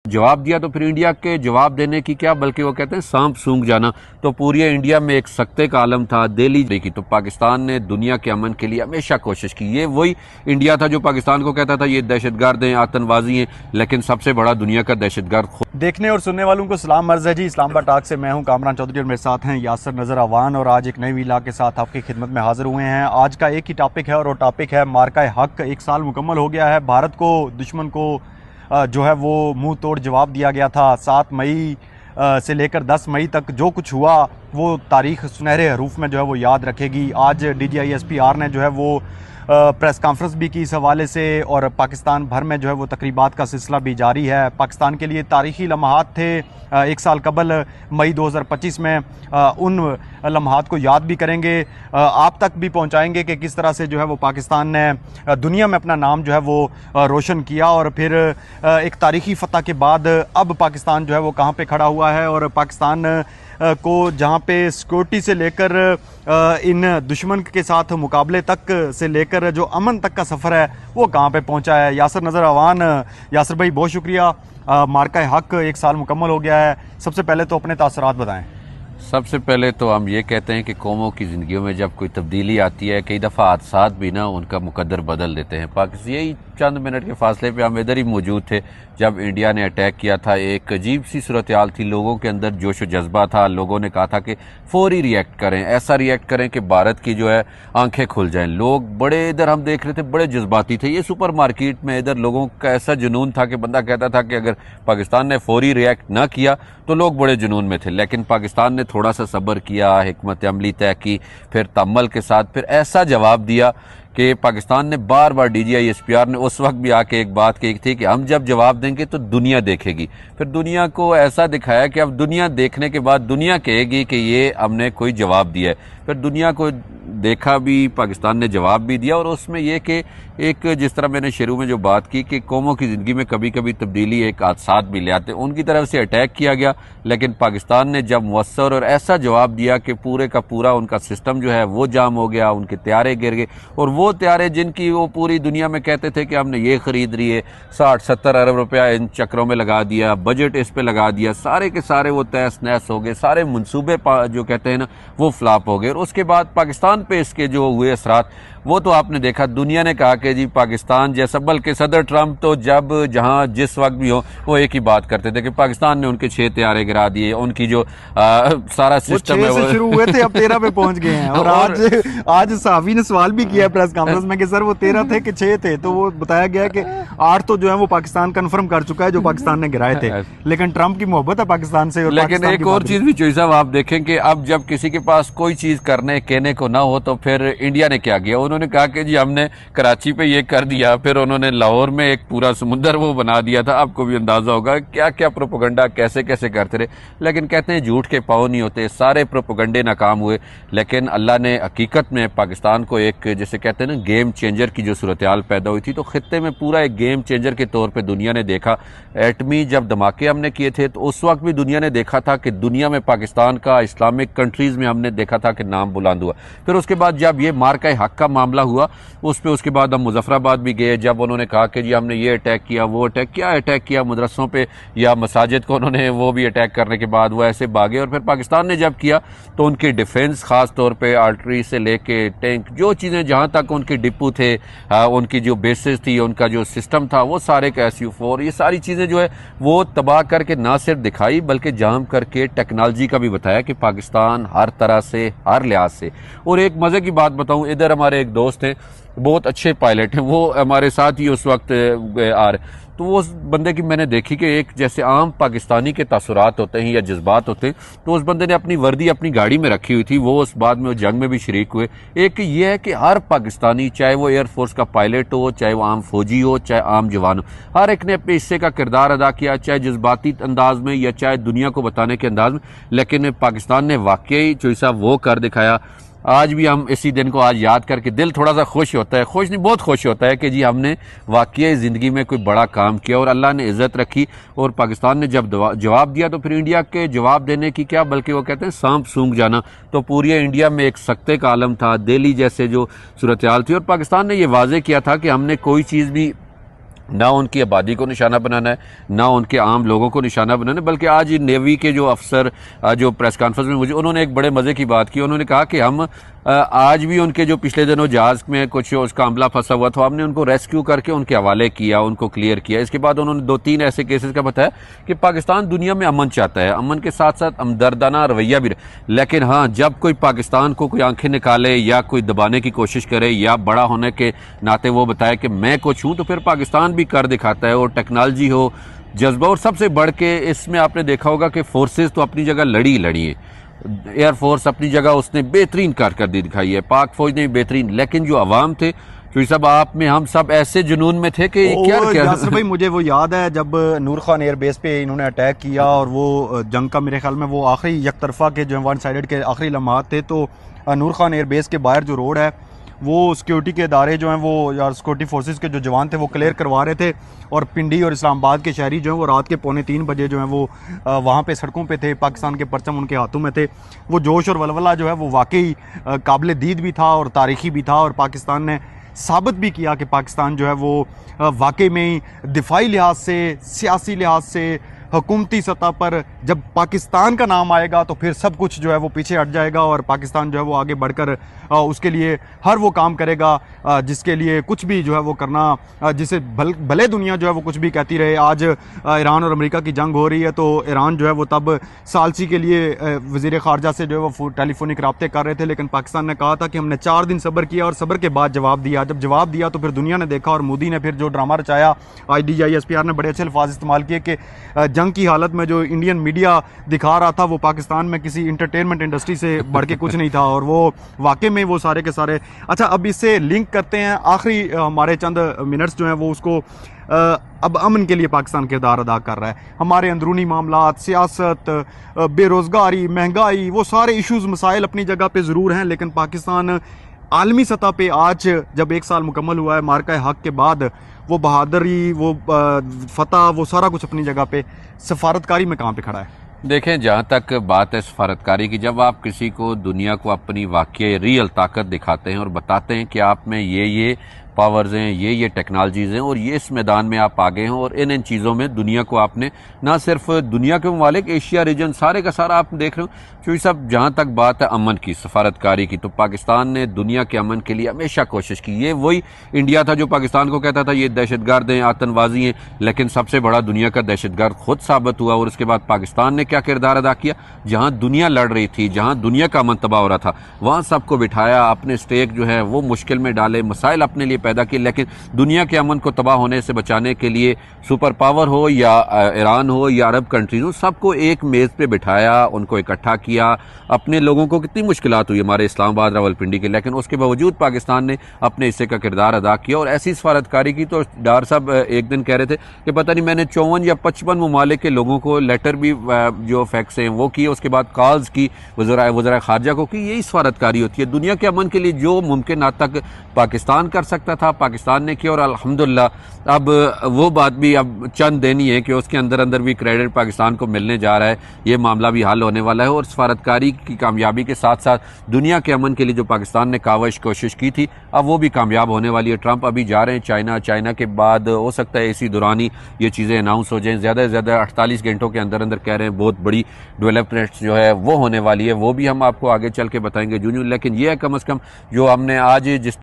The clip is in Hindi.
जवाब दिया तो फिर इंडिया के जवाब देने की क्या, बल्कि वो कहते हैं सांप सूंघ जाना। तो पूरी इंडिया में एक सख्ते का आलम था दिल्ली की। तो पाकिस्तान ने दुनिया के अमन के लिए हमेशा कोशिश की। ये वही इंडिया था जो पाकिस्तान को कहता था ये दहशतगर्द हैं, आतंकवादी हैं, लेकिन सबसे बड़ा दुनिया का दहशतगर्द। देखने और सुनने वालों को सलाम अर्ज़ है जी। इस्लामाबाद टॉक से मैं हूं कामरान चौधरी और मेरे साथ हैं यासर नज़र अवान, और आज एक नई वीला के साथ आपकी खिदमत में हाजिर हुए हैं। आज का एक ही टॉपिक है और वो टॉपिक है मार्का हक। एक साल मुकम्मल हो गया है। भारत को, दुश्मन को जो है वो मुंह तोड़ जवाब दिया गया था। 7 मई से लेकर 10 मई तक जो कुछ हुआ वो तारीख सुनहरे हरूफ में जो है वो याद रखेगी। आज DGISPR ने जो है वो प्रेस कॉन्फ्रेंस भी की इस हवाले से, और पाकिस्तान भर में जो है वो तकरीबात का सिलसिला भी जारी है। पाकिस्तान के लिए तारीखी लम्हात थे। एक साल कबल मई 2025 में उन लम्हात को याद भी करेंगे, आप तक भी पहुंचाएंगे कि किस तरह से जो है वो पाकिस्तान ने दुनिया में अपना नाम जो है वो रोशन किया। और फिर एक तारीखी फतह के बाद अब पाकिस्तान जो है वो कहाँ पे खड़ा हुआ है, और पाकिस्तान को जहाँ पे सिक्योरिटी से लेकर इन दुश्मन के साथ मुकाबले तक से लेकर जो अमन तक का सफ़र है वो कहाँ पे पहुँचा है। यासर नज़र अवान, यासर भाई बहुत शुक्रिया। मार्का हक एक साल मुकम्मल हो गया है। सबसे पहले तो अपने तासुरात बताएं। सबसे पहले तो हम ये कहते हैं कि कौमों की ज़िंदगियों में जब कोई तब्दीली आती है, कई दफ़ा हादसात भी ना उनका मुकद्दर बदल देते हैं। पाकिस्तान यही चंद मिनट के फासले पे हम इधर ही मौजूद थे जब इंडिया ने अटैक किया था। एक अजीब सी सूरत हाल थी, लोगों के अंदर जोश व जज्बा था। लोगों ने कहा था कि फौरी रिएक्ट करें, ऐसा रिएक्ट करें कि भारत की जो है आंखें खुल जाएं। लोग बड़े, इधर हम देख रहे थे, बड़े जज्बाती थे। ये सुपर मार्केट में इधर लोगों का ऐसा जुनून था कि बंदा कहता था कि अगर पाकिस्तान ने फौरी रिएक्ट ना किया तो लोग बड़े जुनून में थे। लेकिन पाकिस्तान ने थोड़ा सा सब्र किया, हिकमत अमली तय की, फिर तम्मल के साथ फिर ऐसा जवाब दिया कि पाकिस्तान ने बार बार DGISPR ने उस वक्त भी आके एक बात कही थी कि हम जब जवाब देंगे तो दुनिया देखेगी। फिर दुनिया को ऐसा दिखाया कि अब दुनिया देखने के बाद दुनिया कहेगी कि ये हमने कोई जवाब दिया है। फिर दुनिया को देखा भी, पाकिस्तान ने जवाब भी दिया। और उसमें यह कि एक, जिस तरह मैंने शुरू में जो बात की कि कौमों की ज़िंदगी में कभी कभी तब्दीली, एक हादसात भी ले आते, उनकी तरफ से अटैक किया गया। लेकिन पाकिस्तान ने जब मुअस्सर और ऐसा जवाब दिया कि पूरे का पूरा उनका सिस्टम जो है वो जाम हो गया, उनके त्यारे गिर गए। और वो त्यारे जिनकी वो पूरी दुनिया में कहते थे कि हमने ये खरीद लिए, 60-70 अरब रुपया इन चक्रों में लगा दिया, बजट इस पे लगा दिया, सारे के सारे वो तहस नहस हो गए। सारे मंसूबे जो कहते हैं ना वो फ्लॉप हो गए। और उसके बाद पाकिस्तान पे इसके जो हुए असरात वो तो आपने देखा। दुनिया ने कहा कि जी पाकिस्तान जैसा, बल्कि सदर ट्रंप तो जब जहां जिस वक्त भी हो वो एक ही बात करते थे कि पाकिस्तान ने उनके 6 त्यारे गिरा दिए, उनकी जो सारा सिस्टम है वो शुरू हुए थे अब 13 पे पहुंच गए हैं। और आज साहबी ने सवाल भी किया प्रेस कॉन्फ्रेंस में कि सर वो 13 थे कि 6 थे, तो वो बताया गया कि 8 तो जो है वो पाकिस्तान कंफर्म कर चुका है जो पाकिस्तान ने गिराए थे। लेकिन ट्रंप की मोहब्बत है पाकिस्तान से। लेकिन एक और चीज भी चोई साहब आप देखें कि अब जब किसी के पास कोई चीज करने कहने को ना हो तो फिर इंडिया ने क्या किया, उन्होंने कहा कि जी हमने कराची पे ये कर दिया, फिर उन्होंने लाहौर में एक पूरा समुंदर वो बना दिया था। आपको भी अंदाजा होगा क्या क्या प्रोपेगेंडा कैसे कैसे करते रहे। लेकिन कहते हैं झूठ के पाँव नहीं होते, सारे प्रोपेगेंडे नाकाम हुए। लेकिन अल्लाह ने हकीकत में पाकिस्तान को एक, जैसे कहते हैं ना, गेम चेंजर की जो सूरत हाल पैदा हुई थी, तो खित्ते में पूरा एक गेम चेंजर के तौर पर दुनिया ने देखा। एटमी जब धमाके हमने किए थे तो उस वक्त भी दुनिया ने देखा था कि दुनिया में पाकिस्तान का, इस्लामिक कंट्रीज में हमने देखा था कि नाम बुलंद हुआ। फिर उसके बाद जब ये मार्का हक का मामला हुआ उस पे, उसके बाद हम मुजफ्फराबाद भी गए जब उन्होंने कहा कि जी हमने ये अटैक किया, वो अटैक किया, अटैक किया मदरसों पे या मसाजिद को, उन्होंने वो भी अटैक करने के बाद वो ऐसे भागे। और फिर पाकिस्तान ने जब किया तो उनकी डिफेंस खास तौर पे आर्टरी से लेके टैंक, जो चीज़ें जहाँ तक उनके डिपो थे, उनकी जो बेसिस थी, उनका जो सिस्टम था, वो सारे के SU-4, ये सारी चीज़ें जो है वो तबाह करके ना सिर्फ दिखाई बल्कि जाम करके टेक्नोलॉजी का भी बताया कि पाकिस्तान हर तरह से, हर लिहाज से। और एक मज़े की बात बताऊँ, इधर हमारे एक दोस्त हैं, बहुत अच्छे पायलट हैं, वो हमारे साथ ही उस वक्त आ रहे, तो वो उस बंदे की मैंने देखी कि एक जैसे आम पाकिस्तानी के तासुरात होते हैं या जज्बात होते हैं, तो उस बंदे ने अपनी वर्दी अपनी गाड़ी में रखी हुई थी। वो उस बाद में जंग में भी शरीक हुए। एक ये है कि हर पाकिस्तानी, चाहे वो एयरफोर्स का पायलट हो, चाहे वो आम फौजी हो, चाहे आम जवान हो, हर एक ने अपने हिस्से का किरदार अदा किया, चाहे जज्बाती अंदाज में या चाहे दुनिया को बताने के अंदाज में। लेकिन पाकिस्तान ने वाकई चोई साहब वो कर दिखाया। आज भी हम इसी दिन को आज याद करके दिल थोड़ा सा खुश होता है, खुश नहीं बहुत खुश होता है कि जी हमने वाकई ज़िंदगी में कोई बड़ा काम किया और अल्लाह ने इज़्ज़त रखी। और पाकिस्तान ने जब जवाब दिया तो फिर इंडिया के जवाब देने की क्या, बल्कि वो कहते हैं सांप सूंघ जाना। तो पूरी इंडिया में एक सख्ते का आलम था, दिल्ली जैसे जो सूरत हाल थी। और पाकिस्तान ने यह वाज़े किया था कि हमने कोई चीज़ भी ना उनकी आबादी को निशाना बनाना है, ना उनके आम लोगों को निशाना बनाना है, बल्कि आज नेवी के जो अफसर जो प्रेस कॉन्फ्रेंस में मुझे उन्होंने एक बड़े मज़े की बात की। उन्होंने कहा कि हम आज भी उनके जो पिछले दिनों जहाज़ में कुछ उसका अमला फंसा हुआ था, हमने उनको रेस्क्यू करके उनके हवाले किया, उनको क्लियर किया। इसके बाद उन्होंने 2-3 ऐसे केसेस का बताया कि पाकिस्तान दुनिया में अमन चाहता है, अमन के साथ साथ हमदर्दाना रवैया भी, लेकिन हाँ, जब कोई पाकिस्तान को कोई आंखें निकाले या कोई दबाने की कोशिश करे या बड़ा होने के नाते वो बताए कि मैं कुछ हूँ, तो फिर पाकिस्तान भी कर दिखाता है। और टेक्नोलॉजी हो, जज्बा, और सबसे बढ़ के इसमें आपने देखा होगा कि फोर्सेस तो अपनी जगह लड़ी है, एयरफोर्स अपनी जगह उसने बेहतरीन कारकर्दगी दिखाई है, पाक फौज ने बेहतरीन, लेकिन जो अवाम थे, क्योंकि सब आप में हम सब ऐसे जुनून में थे कि क्या यासर भाई, मुझे वो याद है जब नूर खान एयरबेस पे इन्होंने अटैक किया और वो जंग का मेरे ख्याल में वो आखिरी एक तरफा के जो वन साइडेड के आखिरी लम्हात थे, तो नूर खान एयरबेस के बाहर जो रोड है वो सिक्योरिटी के इदारे जो हैं वो या सिक्योरिटी फोर्सेस के जो जवान थे वो क्लियर करवा रहे थे, और पिंडी और इस्लामाबाद के शहरी जो हैं वो रात के 2:45 बजे जो हैं वो वहाँ पे सड़कों पे थे, पाकिस्तान के परचम उनके हाथों में थे। वो जोश और वलवला जो है वो वाकई काबिल दीद भी था और तारीखी भी था, और पाकिस्तान ने साबित भी किया कि पाकिस्तान जो है वो वाकई में ही दिफाई लिहाज से, सियासी लिहाज से, हुकूमती सतह पर जब पाकिस्तान का नाम आएगा तो फिर सब कुछ जो है वो पीछे हट जाएगा, और पाकिस्तान जो है वो आगे बढ़कर उसके लिए हर वो काम करेगा जिसके लिए कुछ भी जो है वो करना, जिसे भले दुनिया जो है वो कुछ भी कहती रहे। आज ईरान और अमेरिका की जंग हो रही है, तो ईरान जो है वो तब सालसी के लिए वज़ीर ख़ारजा से जो है वो टेलीफोनिक रब्ते कर रहे थे, लेकिन पाकिस्तान ने कहा था कि हमने 4 दिन सब्र किया और सब्र के बाद जवाब दिया। जब जवाब दिया तो फिर दुनिया ने देखा, और मोदी ने फिर जो ड्रामा रचाया, IDISPR ने बड़े अच्छे अल्फाज इस्तेमाल किए कि जंग की हालत में जो इंडियन मीडिया दिखा रहा था वो पाकिस्तान में किसी इंटरटेनमेंट इंडस्ट्री से बढ़ के कुछ नहीं था, और वो वाकई में वो सारे के सारे। अच्छा, अब इससे लिंक करते हैं आखिरी हमारे चंद मिनट्स जो हैं वो उसको अब अमन के लिए पाकिस्तान किरदार अदा कर रहा है। हमारे अंदरूनी मामलात, सियासत, बेरोज़गारी, महंगाई, वो सारे इश्यूज़ मसाइल अपनी जगह पे ज़रूर हैं, लेकिन पाकिस्तान आलमी सतह पे आज जब 1 साल मुकम्मल हुआ है मार्का हक के बाद, वो बहादुरी, वो फतह, वो सारा कुछ अपनी जगह पे, सफारतकारी में कहाँ पे खड़ा है? देखें, जहाँ तक बात है सफारतकारी की, जब आप किसी को, दुनिया को अपनी वाकई रियल ताकत दिखाते हैं और बताते हैं कि आप में ये पावर्स हैं, ये टेक्नोलॉजीज़ हैं और ये इस मैदान में आप आगे हैं, और इन चीज़ों में दुनिया को आपने, ना सिर्फ दुनिया के ममालिक, एशिया रीजन सारे का सारा आप देख रहे हो, क्योंकि सब जहाँ तक बात है अमन की, सफारतकारी की, तो पाकिस्तान ने दुनिया के अमन के लिए हमेशा कोशिश की। ये वही इंडिया था जो पाकिस्तान को कहता था ये दहशतगर्द हैं, आतंकवादी हैं, लेकिन सबसे बड़ा दुनिया का दहशतगर्द खुद साबित हुआ। और उसके बाद पाकिस्तान ने क्या किरदार अदा किया, जहाँ दुनिया लड़ रही थी, जहाँ दुनिया का अमन तबाह हो रहा था, वहाँ सबको बिठाया, अपने स्टेक जो है वो मुश्किल में डाले, मसाइल अपने लिए पैदा किए, लेकिन दुनिया के अमन को तबाह होने से बचाने के लिए सुपर पावर हो या ईरान हो या अरब कंट्रीज हो, सबको एक मेज़ पे बिठाया, उनको इकट्ठा किया। अपने लोगों को कितनी मुश्किलात हुई हमारे इस्लामाबाद, रावलपिंडी के, लेकिन उसके बावजूद पाकिस्तान ने अपने हिस्से का किरदार अदा किया। और ऐसी सफारतकारी की तो डार साहब एक दिन कह रहे थे कि पता नहीं मैंने 54 या 55 ममालिक के लोगों को लेटर भी जो फैक्स हैं वो किए, उसके बाद कॉल्स की वज़ीर ख़ारजा को की। यही सफारतकारी होती है। दुनिया के अमन के लिए जो मुमकिन हद तक पाकिस्तान कर सकता था, पाकिस्तान ने किया, और अल्हम्दुलिल्लाह अब वो बात भी अब चंद देनी है कि उसके अंदर अंदर भी क्रेडिट पाकिस्तान को मिलने जा रहा है। ये मामला भी हल होने वाला है, और सफारतकारी की कामयाबी के साथ साथ दुनिया के अमन के लिए जो पाकिस्तान ने काविश कोशिश की थी, अब वो भी कामयाब होने वाली है। ट्रंप अभी जा रहे हैं चाइना के बाद हो सकता है इसी दौरान ही ये चीज़ें अनाउंस हो जाएं। ज़्यादा से ज़्यादा 48 घंटों के अंदर अंदर कह रहे हैं बहुत बड़ी डेवलपमेंट जो है वो होने वाली है। वो भी हम आपको आगे चल के बताएंगे जूनियर, लेकिन ये है कम अज़ कम जो हमने आज जिस